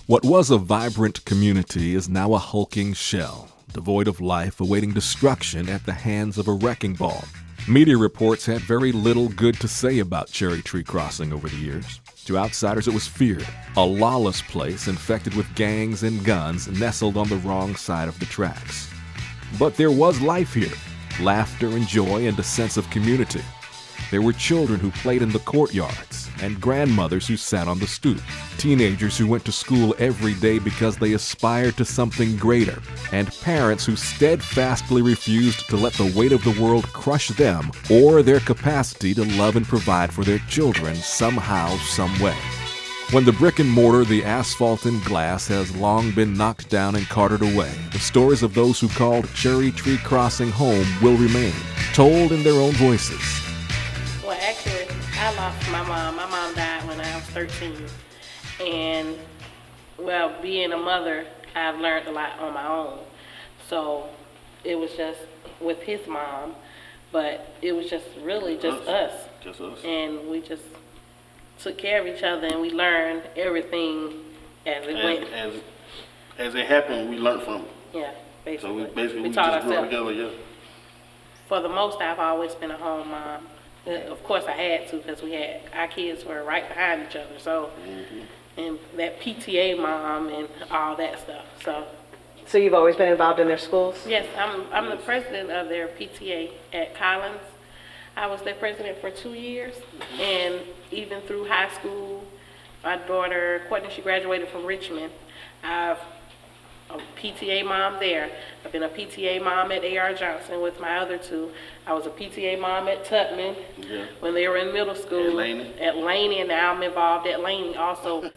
What was a vibrant community is now a hulking shell, devoid of life, awaiting destruction at the hands of a wrecking ball. Media reports had very little good to say about Cherry Tree Crossing over the years. To outsiders, it was feared, a lawless place infected with gangs and guns nestled on the wrong side of the tracks. But there was life here, laughter and joy and a sense of community. There were children who played in the courtyards and grandmothers who sat on the stoop, teenagers who went to school every day because they aspired to something greater, and parents who steadfastly refused to let the weight of the world crush them or their capacity to love and provide for their children somehow, some way. When the brick and mortar, the asphalt and glass has long been knocked down and carted away, the stories of those who called Cherry Tree Crossing home will remain, told in their own voices. Well, actually, I lost my mom. My mom died when I was 13. And, well, being a mother, I've learned a lot on my own. So it was just with his mom, but it was just really just us. Just us. And we just took care of each other, and we learned everything as it went. As it happened, we learned from it. Yeah, basically. So we taught just grew up ourselves. together, yeah. For the most, I've always been a home mom. Of course, I had to, because our kids were right behind each other. So, and that PTA mom and all that stuff. So you've always been involved in their schools? Yes, I'm the president of their PTA at Collins. I was their president for 2 years, and even through high school, my daughter Courtney, she graduated from Richmond. I'm a PTA mom there. I've been a PTA mom at A.R. Johnson with my other two. I was a PTA mom at Tutman when they were in middle school. At Laney, and now I'm involved at Laney also.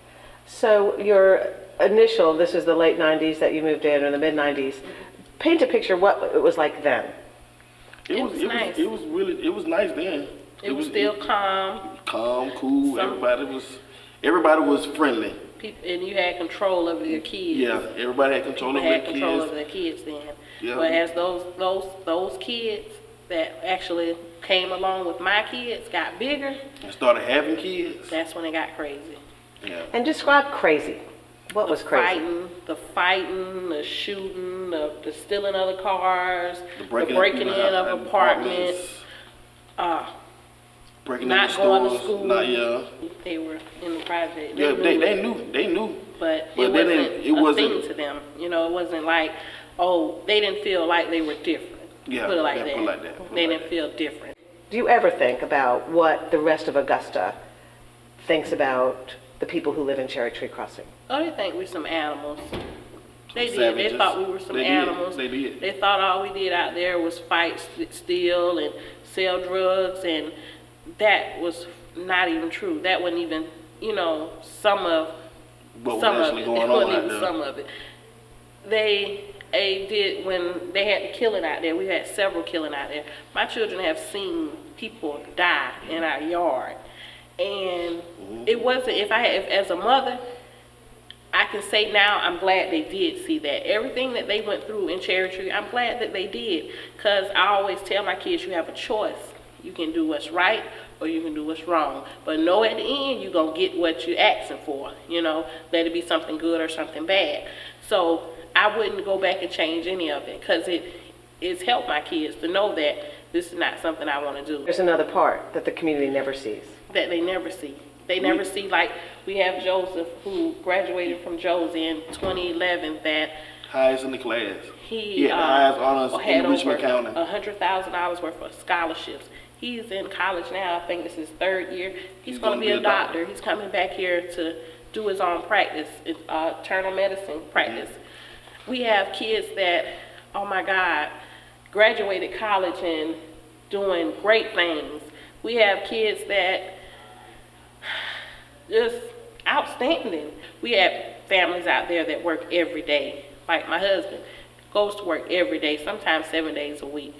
So your initial, this is the late 90s that you moved in, or the mid 90s. Paint a picture what it was like then. It was nice. It was nice then. It was still calm. Calm, cool. Everybody was friendly. And you had control over your kids. Yeah, everybody had control over their kids. Control over their kids then. Yeah. But as those kids that actually came along with my kids got bigger and started having kids, that's when it got crazy. Yeah. And describe crazy. What was crazy? The fighting, the shooting, the stealing of the cars, the breaking in of apartments, not going to school. They were in the project. They knew. But it wasn't a thing to them. You know, it wasn't like, oh, they didn't feel like they were different. Yeah, put it like that. They didn't feel different. Do you ever think about what the rest of Augusta thinks about the people who live in Cherry Tree Crossing? Oh, they think we're some animals. They did. Savages. They thought we were some animals. They did. They thought all we did out there was fight, steal, and sell drugs, and that was not even true. That wasn't even, some of it. They did when they had the killing out there. We had several killing out there. My children have seen people die in our yard, and it wasn't. If as a mother, I can say now I'm glad they did see that. Everything that they went through in Cherry Tree, I'm glad that they did, because I always tell my kids, you have a choice. You can do what's right or you can do what's wrong. But know at the end you're going to get what you're asking for. Let it be something good or something bad. So I wouldn't go back and change any of it, because it's helped my kids to know that this is not something I want to do. There's another part that the community never sees. That they never see. They never see, like, we have Joseph, who graduated from Josie in 2011, that highest in the class. He had the highest honors in Richmond County. $100,000 worth of scholarships. He's in college now. I think this is his third year. He's going to be a doctor. He's coming back here to do his own practice, internal medicine practice. We have kids that, oh my God, graduated college and doing great things. We have kids that just outstanding. We have families out there that work every day. Like my husband goes to work every day, sometimes 7 days a week.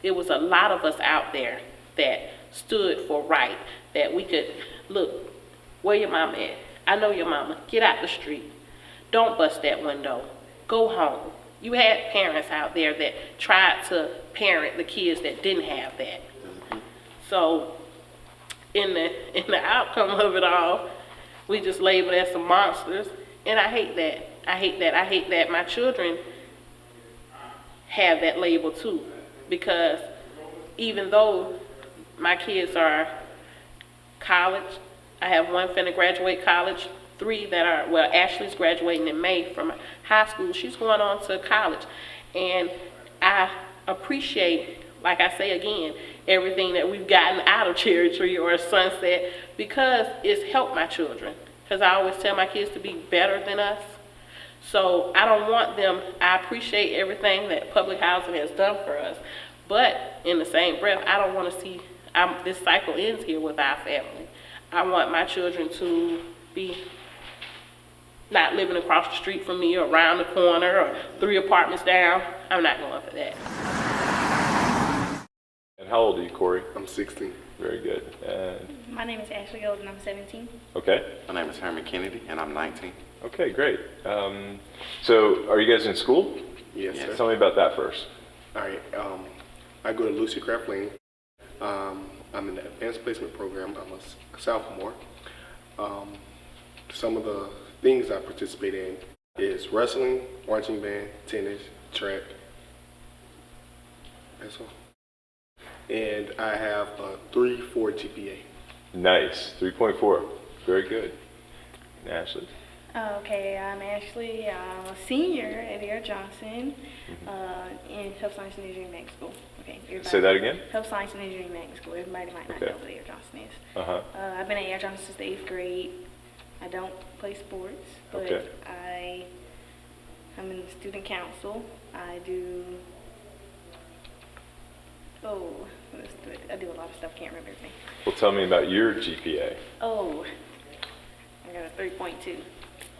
It was a lot of us out there that stood for right, that we could, look, where your mama at? I know your mama. Get out the street. Don't bust that window. Go home. You had parents out there that tried to parent the kids that didn't have that. So in the outcome of it all, we just labeled as some monsters, And I hate that. I hate that my children have that label too, because even though my kids are college, I have one finna graduate college, 3 that are, well, Ashley's graduating in May from high school. She's going on to college. And I appreciate, like I say again, everything that we've gotten out of Cherry Tree or Sunset, because it's helped my children. Because I always tell my kids to be better than us. So I don't want them, I appreciate everything that public housing has done for us. But in the same breath, I don't want to see this cycle ends here with our family. I want my children to be not living across the street from me or around the corner or 3 apartments down. I'm not going for that. And how old are you, Corey? I'm 16. Very good. And My name is Ashley Gold and I'm 17. okay. My name is Herman Kennedy, and I'm 19. Okay, great. So are you guys in school? Yes, sir. Tell me about that first. All right. I go to Lucy Craft Lane. I'm in the advanced placement program. I'm a sophomore. Some of the things I participate in is wrestling, marching band, tennis, track. That's all. And I have a 3.4 GPA. Nice. 3.4. Very good. And Ashley? Okay, I'm Ashley. I'm a senior at Air Johnson in Health Science and Engineering Mag School. Okay, everybody. Say that again? Health Science and Engineering Mag School. Everybody might not Okay. know what Air Johnson is. Uh-huh. I've been at Air Johnson since the 8th grade. I don't play sports, but Okay. I'm in the student council. I do, I do a lot of stuff, can't remember everything. Well, tell me about your GPA. Oh, I got a 3.2.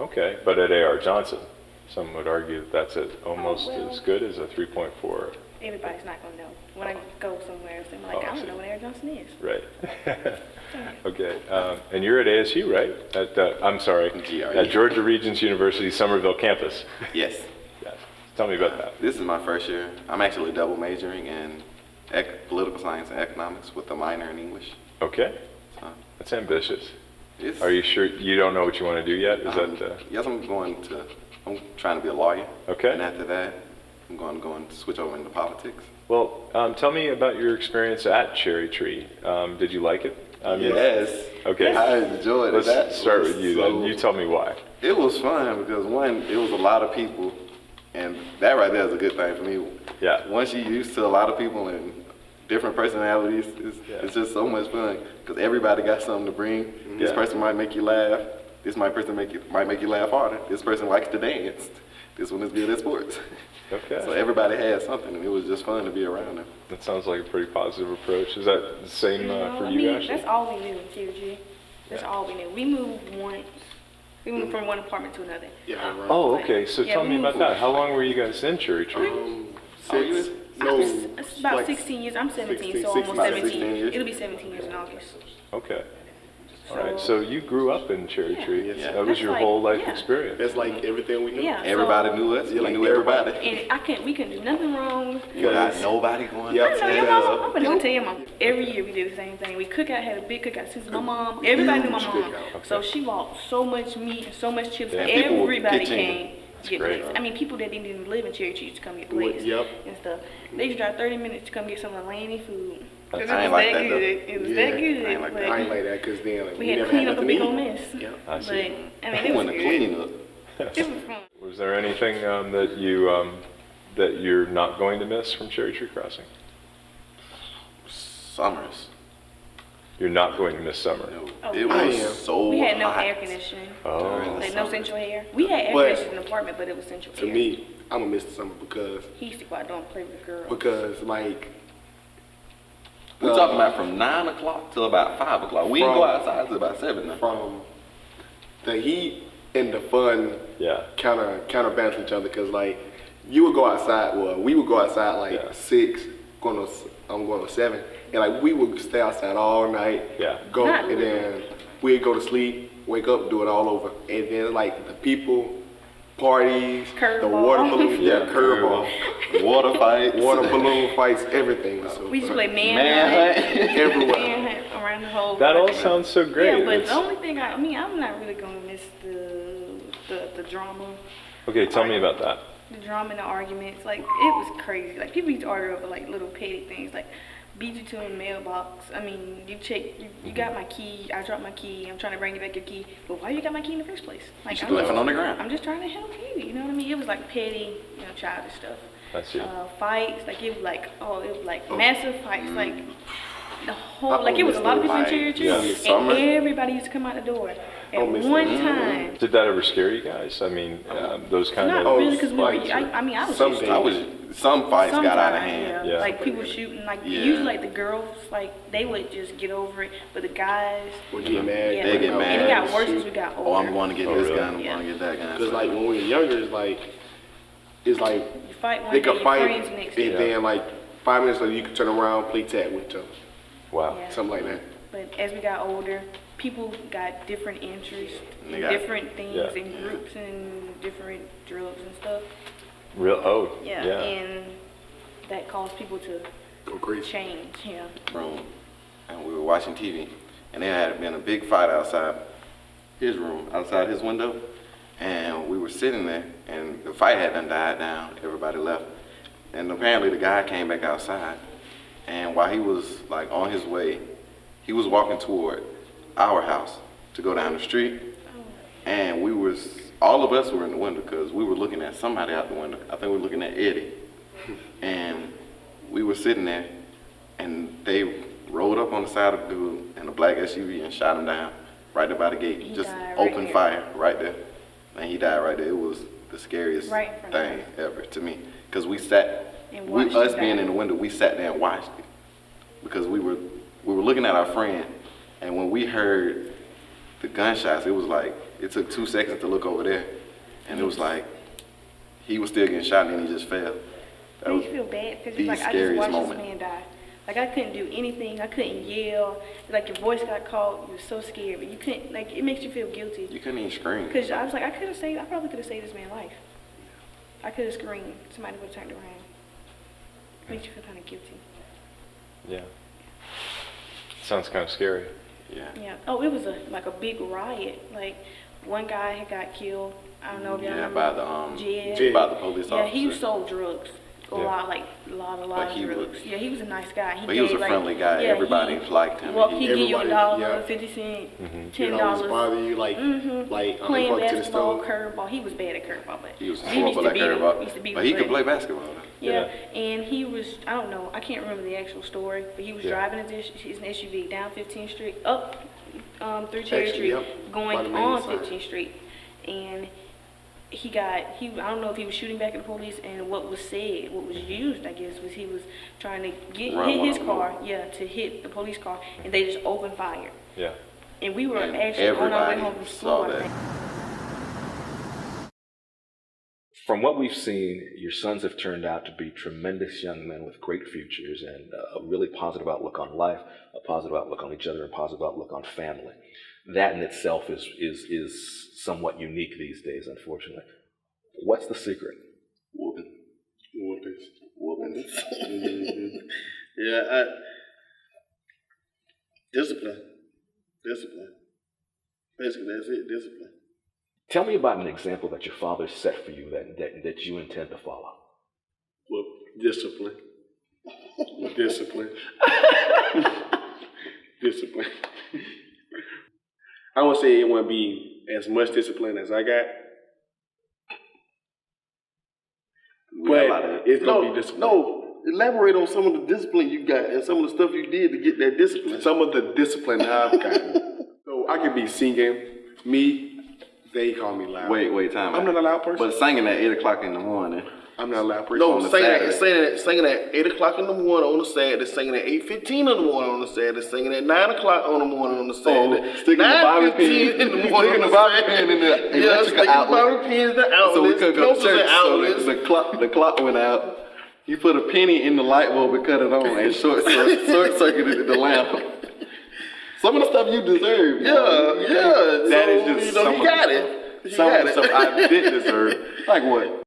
Okay, but at A.R. Johnson, some would argue that that's almost well. as good as a 3.4. Everybody's not gonna know. When I go somewhere else, they're like, Oh, I I see. don't know what Air Johnson is. Right. Okay. And you're at ASU, right? I'm sorry, GRE. at Georgia Regents University Somerville campus. Yes. Yes. Tell me about that. This is my first year. I'm actually double majoring in political science and economics with a minor in English. Okay. So That's ambitious. it's, Are you sure you don't know what you want to do yet? Is yes, I'm trying to be a lawyer. Okay. And after that, I'm going to switch over into politics. Well, tell me about your experience at Cherry Tree. Did you like it? Yes. Okay. I enjoyed it. Let's That start was with you so- then. You tell me why. It was fun because one, it was a lot of people, and that right there is a good thing for me. Yeah. Once you're used to a lot of people and different personalities, Yeah. it's just so much fun because everybody got something to bring. This Yeah. person might make you laugh. This might make you laugh harder. This person likes to dance. This one is good at sports. Okay. So everybody had something, and it was just fun to be around them. That sounds like a pretty positive approach. Is that the same for I you, mean, Ashley? that's all we knew in TRG. That's Yeah. all we knew. We moved once. We moved from one apartment to another. Yeah, right. Oh, okay. So Yeah, tell we me about moved- that. How long were you guys in Cherry Tree? Six, no, It's about like 16 years. I'm 17, so 16 almost about 17. 16 years. It'll be 17 years in August. Okay. All right. So you grew up in Cherry Tree. Yeah. That was That's your like- whole life yeah. experience. That's like everything we knew. Yeah. Everybody so, knew us. Yeah, We like knew everybody. And we couldn't do nothing wrong. Got nobody going. Yep. I know your mom. I'm gonna tell your mom. Every year we did the same thing. We had a big cookout. Since my mom, everybody knew my Huge mom. cookout. So she bought so much meat and so much chips. Yeah, people would Everybody pitch in. came to get great. plates. I mean, people that didn't even live in Cherry Tree used to come get plates Yep. and stuff. They used to drive 30 minutes to come get some Atlantic food. 'Cause it I ain't was like that that, though. good. It was Yeah, that good. I ain't like but that. I ain't like that because then like, we had to never clean up a nothing big to old eat. mess. Yeah. I But see. I mean, Who it was went to good. clean up? It was fun. Was there anything that you're not going to miss from Cherry Tree Crossing? Summers. You're not going to miss summer. No, Oh, it I was am. so We had no hot. air conditioning. Oh. Like no central air. We had air But- conditioning in the apartment, but it was central To air. me, I'm gonna miss the summer because He used to go out there and play with the girls. like We're talking about from 9 o'clock till about 5 o'clock. We didn't From- go outside till about 7 now. from the heat and the fun Yeah. counterbalance each other because like you would go outside. Well, we would go outside like Yeah. 6, I'm going to 7, and like we would stay outside all night. Yeah. Go Not- and then we'd go to sleep, wake up, do it all over, and then like the people, parties, the Curveball. water balloon, Yeah, curveball, Water fights. water balloon fights, everything was so We used to fun. play Manhunt. everywhere. manhunt around the whole. That all project. sounds so great. Yeah, but It's- the only thing I'm not really gonna miss the drama. Okay, tell me about that. The drama and the arguments, like, it was crazy. Like, people used to argue over, like, little petty things, like, beat you to a mailbox. I mean, you got my key, I dropped my key, I'm trying to bring you back your key, but why you got my key in the first place? Like, You left it on the ground. I'm just trying to help you, you know what I mean? It was, like, petty, childish stuff. I see. Fights, like, it was, like, massive fights, like, the whole, like, it was a lot of people in church, Yeah. and everybody used to come out the door. At miss one that. time, Did that ever scare you guys? I mean, those kind not of... really, because fights, I was some used to days. Some fights got out of Sometimes, hand. Yeah. Like people shooting, like Yeah. usually like the girls, like they would just get over it, but the guys, We get mad. yeah, They get and mad. it got worse as we got older. Oh, I'm going to get Oh, this really? gun. I'm Yeah. going to get that gun. Because like when we were younger, it's like You fight one they day, could your fight, friends and next day. then like 5 minutes later you could turn around, play tag with them, Wow. Yeah. something like that. But as we got older, people got different interests, They in got- different things, Yeah. and groups, and different drugs and stuff. Real? Oh, Yeah, yeah. and that caused people to Go crazy. change. Yeah. Room, and we were watching TV, and there had been a big fight outside his room, outside his window, and we were sitting there, and the fight had done died down. Everybody left, and apparently the guy came back outside, and while he was like on his way, he was walking toward our house to go down the street, and all of us were in the window because we were looking at somebody out the window. I think we were looking at Eddie, and we were sitting there, and they rolled up on the side of the dude in a black SUV and shot him down right there by the gate. He Just died right open there. fire right there, and he died right there. It was the scariest Right in front of thing us. ever to me because we sat, And watched us him being die. in the window, we sat there and watched it because we were looking at our friend, and when we heard the gunshots, it was like it took 2 seconds to look over there, and it was like he was still getting shot and then he just fell. That Makes was you feel bad because the like I just scariest watched moment. this man die. Like I couldn't do anything. I couldn't yell. Like your voice got caught. You were so scared, but you couldn't. Like it makes you feel guilty. You couldn't even scream. Because I was like, I probably could have saved this man's life. I could have screamed. Somebody would have turned around. Makes you feel kind of guilty. Yeah. Sounds kind of scary. Yeah. Yeah. Oh, it was like a big riot. Like one guy had got killed. I don't know if y'all Yeah, remember. by the Jed. by the police Yeah, officer. he sold drugs. A Yeah. lot Like of he drugs. was- Yeah, he was a nice guy. But he was a gave, like- friendly guy. yeah, Everybody liked him. Well, he give you Everybody, $1, yeah. 50 cents, You know, always $10. bother you like Playing fuck to the basketball, stove. curveball. He was bad at curveball, but He was used horrible to at beat him. curveball. Used to beat But him he could bad. play basketball. Yeah, and he was, I don't know, I can't remember the actual story, but he was Yeah. driving his SUV down 15th Street, up through Cherry Actually, Street, yep, by the going main on sign. 15th Street. And I don't know if he was shooting back at the police, and what was used, I guess, was he was trying to Run hit one his of them car, over. to hit the police car, and they just opened fire. Yeah. And we were And actually on our way everybody home from saw school. I that. think. From what we've seen, your sons have turned out to be tremendous young men with great futures and a really positive outlook on life, a positive outlook on each other, and a positive outlook on family. That in itself is somewhat unique these days, unfortunately. What's the secret? Whoopings. Yeah, discipline. Basically, that's it, discipline. Tell me about an example that your father set for you that you intend to follow. Well, discipline. Discipline. Discipline. I won't say it won't be as much discipline as I got, but it's gonna be discipline. No, elaborate on some of the discipline you got and some of the stuff you did to get that discipline. Some of the discipline I've gotten. So I could be singing, they call me loud. Wait, time out. I'm not a loud person. But singing at 8 o'clock in the morning. I'm not a loud person. No, on the singing at 8 o'clock in the morning on the Saturday, singing at 8:15 in the morning on the Saturday, singing at 9 o'clock on the morning on the Saturday. Sticking the bobby 9:15 pin. in the morning. Sticking the bobby pin in the Yeah, electrical sticking the outlet. bobby pin in the outlets. So we couldn't go to filters and church, so outlets. the clock went out. You put a penny in the light bulb and cut it on and short circuited the lamp. Some of the stuff you deserve. Yeah. That So, is just some you of got the it. You Some got of the it. stuff I did deserve. Like what?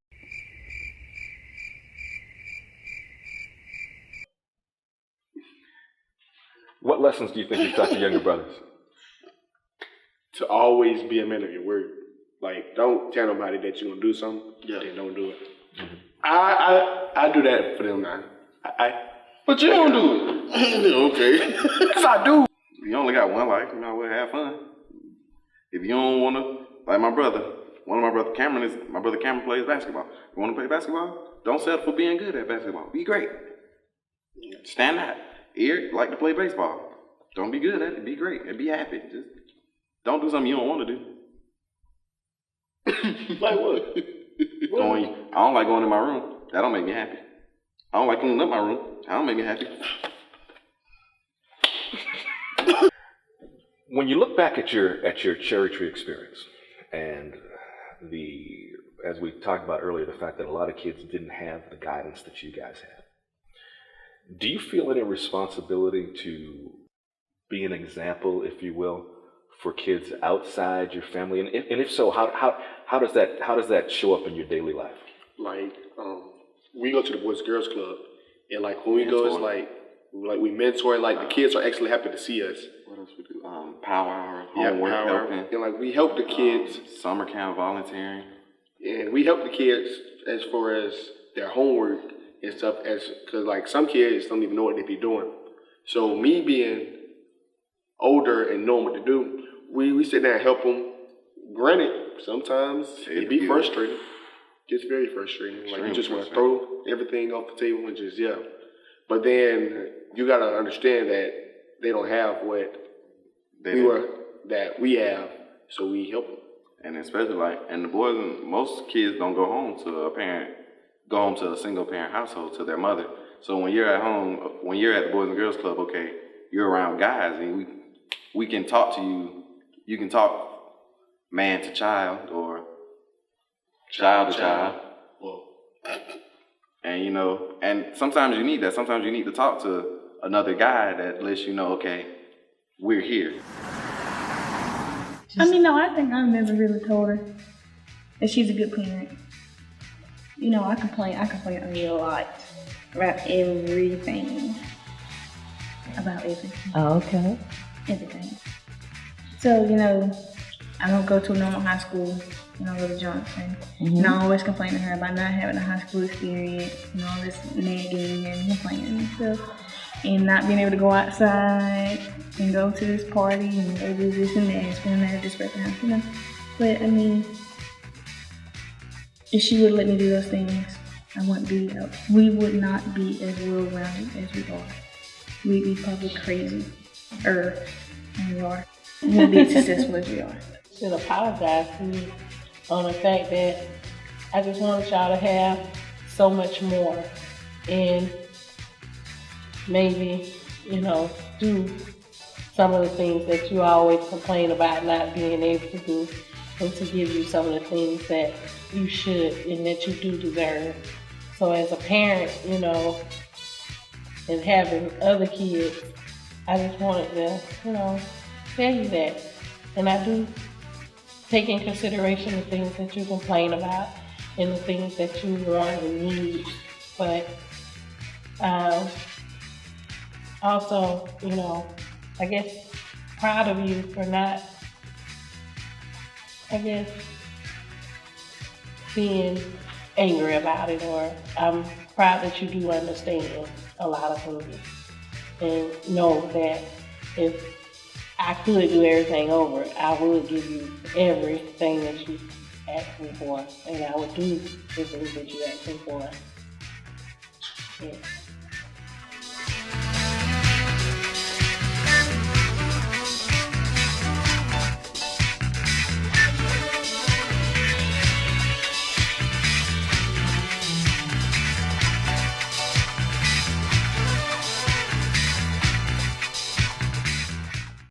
What lessons do you think you taught your younger brothers? To always be a man of your word. Like, don't tell nobody that you're gonna do something, then don't do it. Mm-hmm. I do that for them now. But you don't do it. Okay. Yes, I do. You only got one life, you might as well have fun. If you don't wanna, like my brother, my brother Cameron plays basketball. You wanna play basketball? Don't settle for being good at basketball. Be great. Stand out. Eric like to play baseball. Don't be good at it, be great and be happy. Just don't do something you don't want to do. Like what? I don't like going in my room. That don't make me happy. I don't like cleaning up my room. That don't make me happy. When you look back at your cherry tree experience, and as we talked about earlier, the fact that a lot of kids didn't have the guidance that you guys had, do you feel any responsibility to be an example, if you will, for kids outside your family? And if so, how does that show up in your daily life? Like, we go to the Boys and Girls Club, and like when we go, it's like we mentor, like the kids are actually happy to see us. What else we do? Power hour, Yeah, homework helping. and like we help the kids. Summer camp volunteering. And we help the kids as far as their homework and stuff, because like some kids don't even know what they be doing. So me being older and knowing what to do, we sit down and help them. Granted, sometimes it be frustrating. It's very frustrating. Like you just want to throw everything off the table and just But then you gotta understand that they don't have what we have, so we help them. And especially most kids don't go home to a single parent household, to their mother. So when you're at home, when you're at the Boys and Girls Club, okay, you're around guys and we can talk to you. You can talk man to child or child to child. Whoa. And and sometimes you need that. Sometimes you need to talk to another guy that lets you know, okay, we're here. I think I've never really told her that she's a good parent. I complain a lot about everything. About everything. Oh, okay. Everything. So, I don't go to a normal high school, I go to Johnson. And I always complain to her about not having a high school experience and all this nagging and complaining and stuff. And not being able to go outside and go to this party and go do this and that, spend that at this person house, But if she would let me do those things, we would not be as well-rounded as we are. We'd be probably crazy, than we are. We wouldn't be as successful as we are. I should apologize to you on the fact that I just wanted y'all to have so much more and maybe, do some of the things that you always complain about not being able to do, and to give you some of the things that you should and that you do deserve. So as a parent, and having other kids, I just wanted to, tell you that. And I do take in consideration the things that you complain about and the things that you want and need. But also, I guess proud of you for not, being angry about it, or I'm proud that you do understand a lot of things and know that if I could do everything over, I would give you everything that you asked me for, and I would do the things that you asked me for. Yeah.